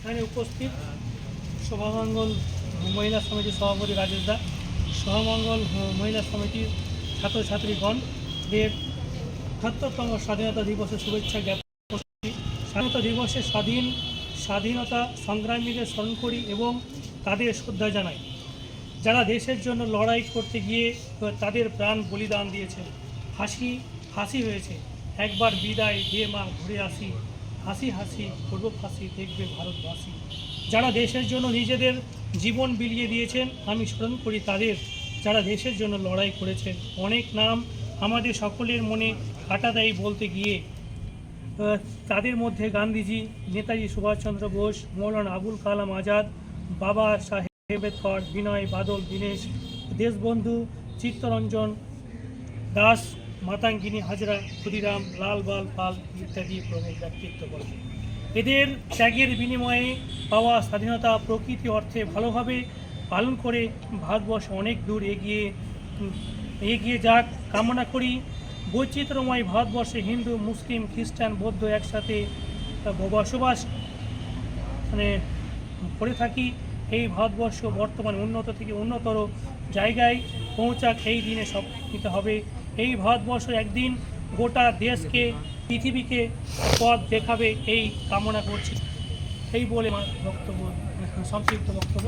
এখানে উপস্থিত শোভামঙ্গল মহিলা সমিতির সভাপতি রাজেশ দা, শোভামঙ্গল মহিলা সমিতির ছাত্রছাত্রীগণ দের ৭৭তম স্বাধীনতা দিবসের শুভেচ্ছা জ্ঞাপন করছি। স্বাধীনতা দিবসে স্বাধীনতা সংগ্রামীদের স্মরণ করি এবং তাদের শ্রদ্ধা জানাই, যারা দেশের জন্য লড়াই করতে গিয়ে তাদের প্রাণ বলিদান দিয়েছেন। হাসি হয়েছে, একবার বিদায় দিয়ে মা ঘুরে আসি, হাসি হাসি করব ফাঁসি দেখবে ভারতবাসী। যারা দেশের জন্য নিজেদের জীবন বিলিয়ে দিয়েছেন, আমি স্মরণ করি তাদের, যারা দেশের জন্য লড়াই করেছেন। অনেক নাম আমাদের সকলের মনে কাটা দেয় বলতে গিয়ে, তাদের মধ্যে গান্ধীজি, নেতাজি সুভাষচন্দ্র বোস, মৌলানা আবুল কালাম আজাদ, বাবা সাহেব আম্বেদকর, বিনয় বাদল দীনেশ, দেশবন্ধু চিত্তরঞ্জন দাস, মাতঙ্গিনী হাজরা, ক্ষুদিরাম, লালবাল পাল ইত্যাদি প্রমুখ ব্যক্তিত্ব বলে। এদের ত্যাগের বিনিময়ে পাওয়া স্বাধীনতা প্রকৃতি অর্থে ভালোভাবে পালন করে ভারতবর্ষ অনেক দূর এগিয়ে যাক কামনা করি। বৈচিত্র্যময় ভারতবর্ষে হিন্দু, মুসলিম, খ্রিস্টান, বৌদ্ধ একসাথে বসবাস করে থাকি। এই ভারতবর্ষ বর্তমানে উন্নত থেকে উন্নতর জায়গায় পৌঁছাক, এই দিনে সব নিতে হবে। এই ভারতবর্ষ একদিন গোটা দেশকে, পৃথিবীকে পথ দেখাবে, এই কামনা করছি। এই বলে আমার বক্তব্য, সংক্ষিপ্ত বক্তব্য